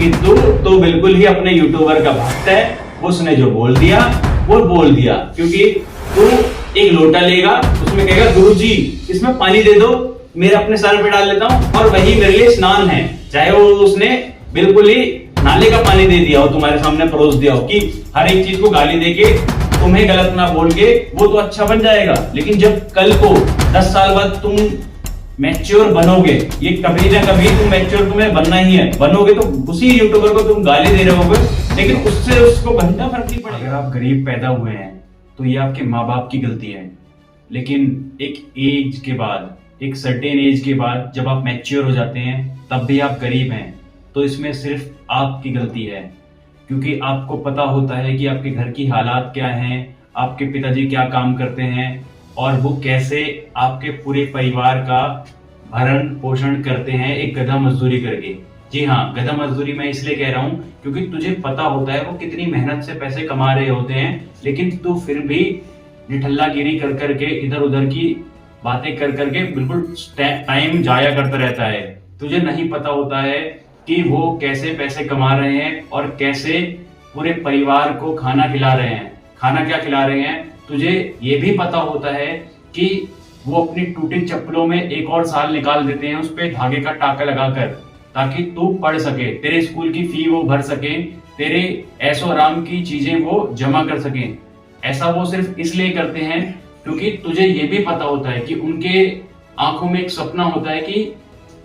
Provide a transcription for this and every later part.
क्योंकि तू तो बिल्कुल ही अपने यूट्यूबर का भक्त है। उसने जो बोल दिया वो बोल दिया, क्योंकि तू एक लोटा लेगा, उसमें कहेगा गुरुजी इसमें पानी दे दो, मेरे अपने सर पे डाल लेता हूँ और वही मेरे लिए स्नान है। चाहे वो उसने बिल्कुल ही नाले का पानी दे दिया हो, तुम्हारे सामने परोस दिया हो कि हर एक चीज को गाली देके तुम्हें गलत ना बोल के वो तो अच्छा बन जाएगा। लेकिन जब कल को 10 साल बाद तुम मैच्योर बनोगे, ये कभी ना कभी तुम मैच्योर तुम्हें बनना ही है, बनोगे तो उसी यूट्यूबर को तुम गाली दे रहे होगे, लेकिन उससे उसको घंटा फर्क नहीं पड़ेगा। अगर आप गरीब पैदा हुए हैं तो ये आपके माँ बाप की गलती है, लेकिन एक एज के बाद, एक सर्टेन एज के बाद जब आप मैच्योर हो जाते हैं तब भी आप गरीब हैं, तो इसमें सिर्फ आपकी गलती है। क्योंकि आपको पता होता है कि आपके घर की हालात क्या हैं, आपके पिताजी क्या काम करते हैं और वो कैसे आपके पूरे परिवार का भरण पोषण करते हैं एक गधा मजदूरी करके। जी हाँ, गधा मजदूरी मैं इसलिए कह रहा हूँ क्योंकि तुझे पता होता है वो कितनी मेहनत से पैसे कमा रहे होते हैं, लेकिन तू फिर भी निठल्लागिरी कर करके, इधर उधर की बातें कर करके बिल्कुल टाइम जाया करता रहता है। तुझे नहीं पता होता है कि वो कैसे पैसे कमा रहे हैं और कैसे पूरे परिवार को खाना खिला रहे हैं। खाना क्या खिला रहे हैं, तुझे ये भी पता होता है कि वो अपनी टूटी चप्पलों में एक और साल निकाल देते हैं, उस पे धागे का टाका लगाकर, ताकि तू पढ़ सके, तेरे स्कूल की फी वो भर सके, तेरे ऐशो आराम की चीजें वो जमा कर सकें। ऐसा वो सिर्फ इसलिए करते हैं क्योंकि तुझे ये भी पता होता है कि उनके आंखों में एक सपना होता है कि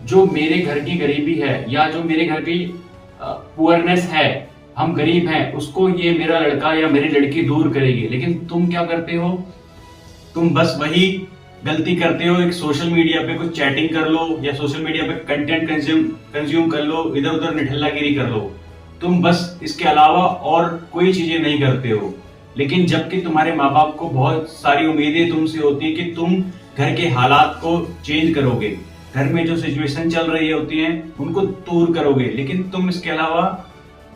जो मेरे घर की गरीबी है या जो मेरे घर की पुअरनेस है, हम गरीब हैं, उसको ये मेरा लड़का या मेरी लड़की दूर करेगी। लेकिन तुम क्या करते हो, तुम बस वही गलती करते हो, एक सोशल मीडिया पे कुछ चैटिंग कर लो या सोशल मीडिया पे कंटेंट कंज्यूम कर लो, इधर उधर निठल्लागिरी कर लो। तुम बस इसके अलावा और कोई चीजें नहीं करते हो। लेकिन जबकि तुम्हारे माँ बाप को बहुत सारी उम्मीदें तुमसे होती है कि तुम घर के हालात को चेंज करोगे, घर में जो सिचुएशन चल रही होती है उनको दूर करोगे, लेकिन तुम इसके अलावा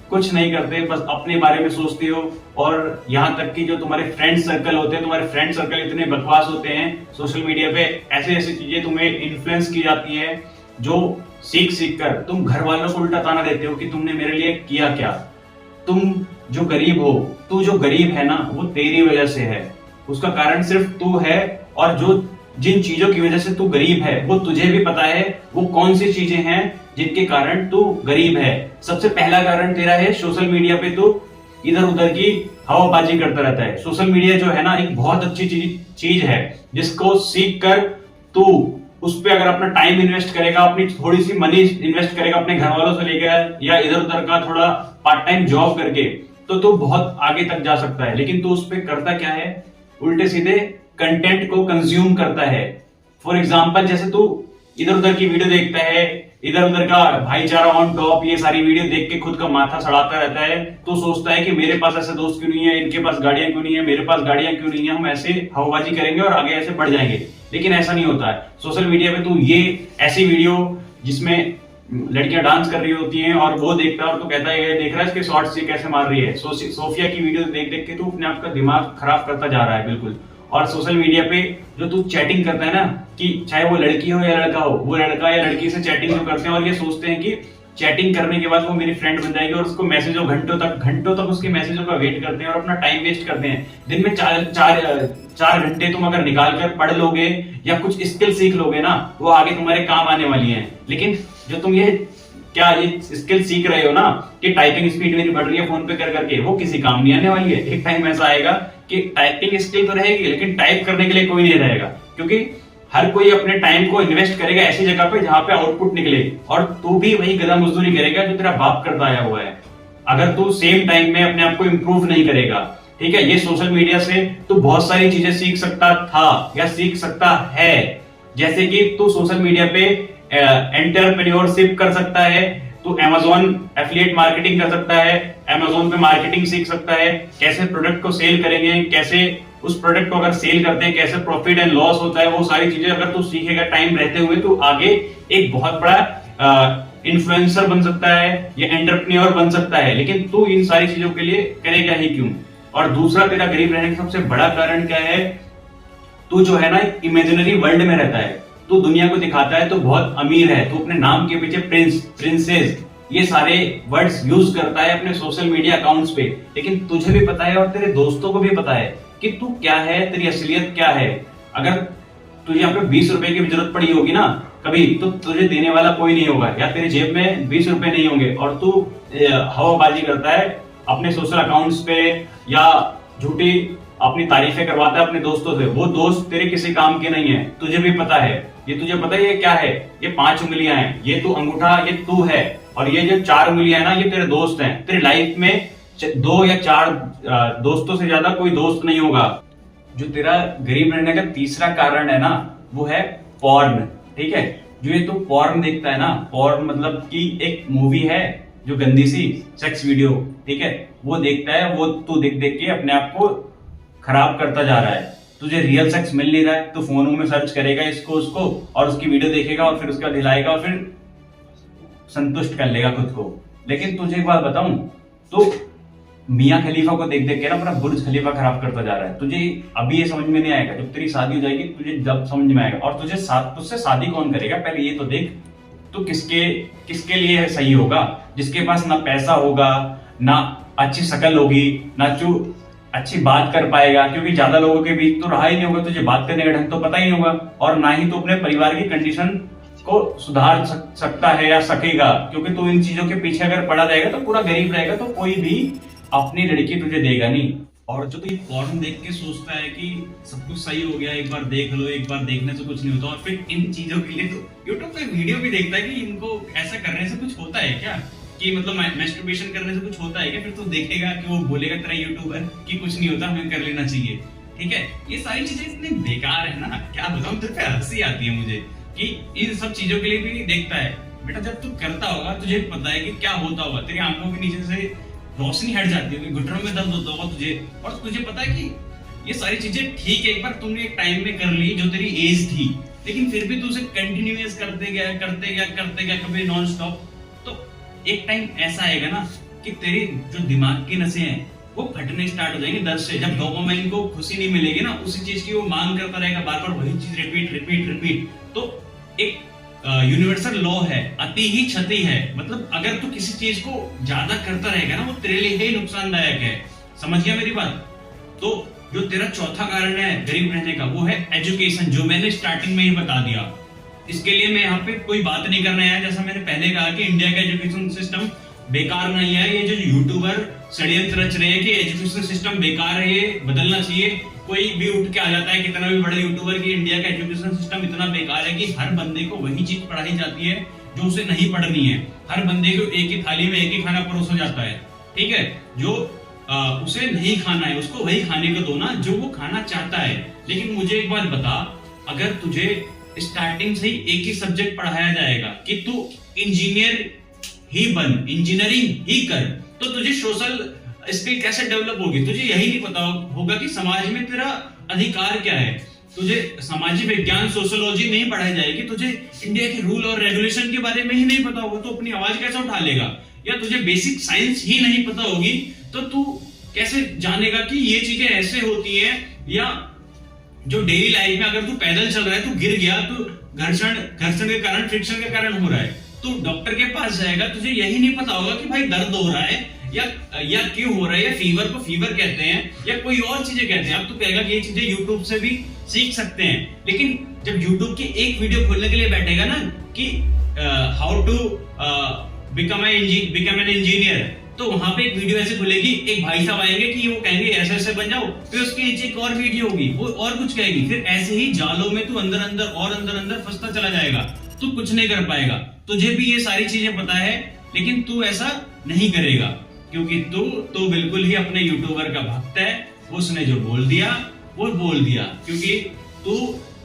कुछ नहीं करते, बस अपने बारे में सोचते हो। और यहाँ तक कि जो तुम्हारे फ्रेंड सर्कल होते हैं, तुम्हारे फ्रेंड सर्कल इतने बकवास होते हैं, सोशल मीडिया पे ऐसे ऐसी चीजें तुम्हें इन्फ्लुएंस की जाती है जो सीख सीख कर तुम घर वालों को उल्टा ताना देते हो कि तुमने मेरे लिए किया क्या। तुम जो गरीब हो, तू जो गरीब है ना, वो तेरी वजह से है, उसका कारण सिर्फ तू है। और जो जिन चीजों की वजह से तू गरीब है वो तुझे भी पता है वो कौन सी चीजें हैं जिनके कारण तू गरीब है। सबसे पहला कारण तेरा है सोशल मीडिया पे तू इधर उधर की हवाबाजी करता रहता है। सोशल मीडिया जो है ना, एक बहुत अच्छी चीज है जिसको सीख कर तू उस पर अगर अपना टाइम इन्वेस्ट करेगा, अपनी थोड़ी सी मनी इन्वेस्ट करेगा अपने घर वालों से लेकर या इधर उधर का थोड़ा पार्ट टाइम जॉब करके, तो तू बहुत आगे तक जा सकता है। लेकिन तू उस पर करता क्या है, उल्टे सीधे कंटेंट को कंज्यूम करता है। फॉर एग्जाम्पल, जैसे तू इधर उधर की वीडियो देखता है, इधर उधर का भाईचारा ऑन टॉप, ये सारी वीडियो देख के खुद का माथा सड़ाता रहता है, तो सोचता है कि मेरे पास ऐसे दोस्त क्यों नहीं है, इनके पास गाड़ियां क्यों नहीं है, मेरे पास गाड़ियां क्यों नहीं है, हम ऐसे हवाबाजी करेंगे और आगे ऐसे बढ़ जाएंगे। लेकिन ऐसा नहीं होता है। सोशल मीडिया पे तू ये ऐसी वीडियो जिसमें लड़कियां डांस कर रही होती हैं और वो देखता है और तो कहता है देख रहा है इसके शॉर्ट्स ये कैसे मार रही है। सोफिया की वीडियो देख देख के तू अपने आप का दिमाग खराब करता जा रहा है बिल्कुल। और सोशल मीडिया पे जो तू चैटिंग करता है ना, कि चाहे वो लड़की हो या लड़का हो, वो लड़का या लड़की से चैटिंग जो करते हैं और ये सोचते हैं कि चैटिंग करने के बाद वो मेरी फ्रेंड बन जाएगी और उसको मैसेजों घंटों तक उसके मैसेजों का वेट करते हैं और अपना टाइम वेस्ट करते हैं। दिन में चार घंटे तुम अगर निकाल कर पढ़ लोगे या कुछ स्किल सीख लोगे ना, वो आगे तुम्हारे काम आने वाली है। लेकिन जो तुम ये स्किल सीख रहे हो ना कि टाइपिंग स्पीड मेरी बढ़ रही है फोन पे कर करके, वो किसी काम नहीं आने वाली है। एक टाइम ऐसा आएगा कि टाइपिंग स्किल तो रहेगी लेकिन टाइप करने के लिए कोई नहीं रहेगा, क्योंकि हर कोई अपने टाइम को इन्वेस्ट करेगा ऐसी जगह पे जहां पे आउटपुट निकले। और तू भी वही गधा मजदूरी करेगा जो तेरा बाप करता आया हुआ है, अगर तू सेम टाइम में अपने आप को इंप्रूव नहीं करेगा। ठीक है, ये सोशल मीडिया से तू बहुत सारी चीजें सीख सकता था या सीख सकता है, जैसे कि तू सोशल मीडिया पे एंटरप्रेन्योरशिप कर सकता है, तू Amazon एफिलिएट मार्केटिंग कर सकता है, Amazon पे मार्केटिंग सीख सकता है, कैसे प्रोडक्ट को सेल करेंगे, कैसे उस प्रोडक्ट को अगर सेल करते हैं कैसे प्रॉफिट एंड लॉस होता है, वो सारी चीजें अगर तू सीखेगा टाइम रहते हुए, तो आगे एक बहुत बड़ा इन्फ्लुएंसर बन सकता है या एंटरप्रेन्योर बन सकता है। लेकिन तू इन सारी चीजों के लिए करेगा ही क्यों? और दूसरा तेरा गरीब रहने का सबसे बड़ा कारण क्या है, तू जो है ना एक इमेजिनरी वर्ल्ड में रहता है। तू दुनिया को दिखाता है तो बहुत अमीर है, तू अपने नाम के पीछे प्रिंस, प्रिंसेस ये सारे वर्ड्स यूज करता है अपने सोशल मीडिया अकाउंट्स पे, लेकिन तुझे भी पता है और तेरे दोस्तों को भी पता है कि तू क्या है, तेरी असलियत क्या है। अगर तुझे यहाँ पे 20 रुपए की भी जरूरत पड़ी होगी ना कभी, तो तुझे देने वाला कोई नहीं होगा, या तेरी जेब में 20 रुपए नहीं होंगे, और तू हवाबाजी करता है अपने सोशल अकाउंट्स पे, या झूठी अपनी तारीफें करवाता है अपने दोस्तों से। वो दोस्त तेरे किसी काम के नहीं है, तुझे भी पता है। ये तुझे पता है ये क्या है? ये 5 उंगलियां हैं, ये तू अंगूठा, ये तू है, और ये जो 4 उंगलियां है ना, ये तेरे दोस्त हैं। तेरी लाइफ में 2 या 4 दोस्तों से ज्यादा कोई दोस्त नहीं होगा। जो तेरा गरीब रहने का तीसरा कारण है ना, वो है पॉर्न। ठीक है, जो ये तू पॉर्न देखता है ना, पॉर्न मतलब कि एक मूवी है जो गंदी सी सेक्स वीडियो, ठीक है, वो देखता है। वो तू देख देख के अपने आप को खराब करता जा रहा है। तुझे रियल सेक्स मिल नहीं रहा है, तो फोनों में सर्च करेगा इसको उसको, और उसकी वीडियो देखेगा, और फिर उसके बाद हिलाएगा, और फिर संतुष्ट कर लेगा खुद को। लेकिन तुझे एक बात बताऊं, तो मियां खलीफा को देख देख के ना अपना बुर्ज खलीफा खराब करता जा रहा है। तुझे अभी ये समझ में नहीं आएगा, जब तेरी शादी हो जाएगी तुझे जब समझ में आएगा। और तुझसे शादी कौन करेगा, पहले ये तो देख, तो किसके लिए सही होगा? जिसके पास ना पैसा होगा, ना अच्छी शक्ल होगी, ना जो अच्छी बात कर पाएगा, क्योंकि ज्यादा लोगों के बीच तो रहा ही नहीं होगा, तुझे बात करने का ढंग तो पता ही नहीं होगा, और ना ही तो अपने परिवार की कंडीशन को सुधार सकता है या सकेगा, क्योंकि तू इन चीजों के पीछे अगर पड़ा रहेगा तो पूरा गरीब रहेगा, तो कोई भी अपनी लड़की तुझे देगा नहीं। और जो तू पॉर्न देख के सोचता है कि सब कुछ सही हो गया, एक बार देख लो, एक बार देखने से कुछ नहीं होता, और फिर इन चीजों के लिए तो यूट्यूब पे वीडियो भी देखता है कि इनको ऐसा करने से कुछ होता है क्या, कि मतलब मैस्टरबेशन करने से कुछ होता है क्या, फिर तू देखेगा कि वो बोलेगा तेरा यूट्यूबर कि कुछ नहीं होता, हमें कर लेना चाहिए। ठीक है, ये सारी चीजें इतनी बेकार है ना, क्या बताऊं, तेरे पे हंसी आती है मुझे कि इन सब चीजों के लिए भी देखता है। बेटा जब तू करता होगा तुझे पता है कि क्या होता होगा, तेरी आंखों के नीचे से रोशनी हट जाती होगी, घुटनों में दर्द होता होगा तुझे, और तुझे पता है कि ये सारी चीजें ठीक है, एक बार तुमने एक टाइम में कर ली जो तेरी एज थी, लेकिन फिर भी तू उसे कंटिन्यूअस करते गया कभी नॉन स्टॉप, तो एक टाइम ऐसा आएगा ना कि तेरी जो दिमाग की नसें हैं वो फटने स्टार्ट हो जाएंगी दर्द से। जब डोपामाइन को खुशी नहीं मिलेगी ना, उसी चीज की वो मांग करता रहेगा, बार बार वही चीज रिपीट। तो एक यूनिवर्सल लॉ है, अति ही क्षति है। मतलब अगर तू किसी चीज को ज्यादा करता रहेगा ना, वो तेरे लिए ही नुकसानदायक है। समझ गया मेरी बात? तो जो तेरा चौथा कारण है गरीब रहने का, वो है एजुकेशन, जो मैंने स्टार्टिंग में ही बता दिया। इसके लिए मैं यहाँ पे कोई बात नहीं करना है, जैसा मैंने पहले कहा कि इंडिया का एजुकेशन सिस्टम बेकार नहीं है। ये जो यूट्यूबर षड्यंत्र रच रहे हैं कि एजुकेशन सिस्टम बेकार है, ये बदलना चाहिए, कोई भी उठ के आ जाता है, कितना भी बड़ा यूट्यूबर, कि इंडिया का एजुकेशन सिस्टम इतना बेकार है कि हर बंदे को वही चीज पढ़ाई जाती है जो उसे नहीं पढ़नी है। हर बंदे को एक ही थाली में एक ही खाना परोसा जाता है। ठीक है, जो उसे नहीं खाना है उसको वही खाने को दो ना जो वो खाना चाहता है। लेकिन मुझे एक बात बता, अगर तुझे स्टार्टिंग से ही एक ही सब्जेक्ट पढ़ाया जाएगा कि तू इंजीनियर ही बन, इंजीनियरिंग ही कर, तो तुझे सोशल स्किल कैसे डेवलप होगी? तुझे यही नहीं पता होगा कि समाज में तेरा अधिकार क्या है। तुझे सामाजिक विज्ञान, सोशियोलॉजी नहीं पढ़ाई जाएगी, तुझे इंडिया के रूल और रेगुलेशन के बारे में ही नहीं पता होगा, तो अपनी आवाज कैसे उठा लेगा? या तुझे बेसिक साइंस ही नहीं पता होगी, तो तू कैसे जानेगा कि ये चीजें ऐसे होती हैं? या जो डेली लाइफ में अगर तू पैदल चल रहा है, तू गिर गया, तो घर्षण के कारण, फ्रिक्शन के कारण हो रहा है, तू डॉक्टर के पास जाएगा, तुझे यही नहीं पता होगा कि भाई दर्द हो रहा है या क्यों हो रहा है, या फीवर को फीवर कहते हैं या कोई और चीजें कहते हैं। अब तू कहेगा कि ये चीजें यूट्यूब से भी सीख सकते हैं, लेकिन जब यूट्यूब की एक वीडियो खोलने के लिए बैठेगा ना कि how to become an engineer, तो वहां पे एक वीडियो ऐसे खुलेगी, एक भाई साहब आएंगे कि वो कहेंगे ऐसे ऐसे बन जाओ, फिर उसके नीचे एक और वीडियो होगी, वो और कुछ कहेगी, फिर ऐसे ही जालों में तू अंदर अंदर फंसता चला जाएगा, तू कुछ नहीं कर पाएगा। तुझे भी ये सारी चीजें पता है, लेकिन तू ऐसा नहीं करेगा, क्योंकि तू तो बिल्कुल ही अपने यूट्यूबर का भक्त है। उसने जो बोल दिया वो बोल दिया, क्योंकि तू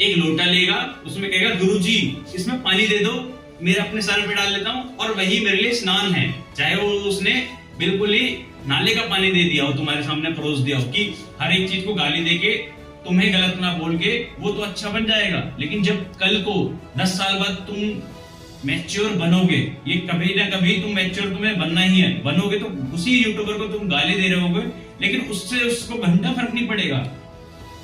एक लोटा लेगा, उसमें कहेगा गुरुजी इसमें पानी दे दो, मेरे अपने सर पे डाल लेता हूँ और वही मेरे लिए स्नान है। चाहे वो उसने बिल्कुल ही नाले का पानी दे दिया हो, तुम्हारे सामने परोस दिया हो कि हर एक चीज को गाली देके, तुम्हें गलत ना बोल के, वो तो अच्छा बन जाएगा। लेकिन जब कल को 10 साल बाद तुम मैच्योर बनोगे, ये कभी ना कभी तुम मैच्योर तुम्हें बनना ही है, बनोगे तो उसी यूट्यूबर को तुम गाली दे रहे होगे, लेकिन उससे उसको घंटा फर्क नहीं पड़ेगा।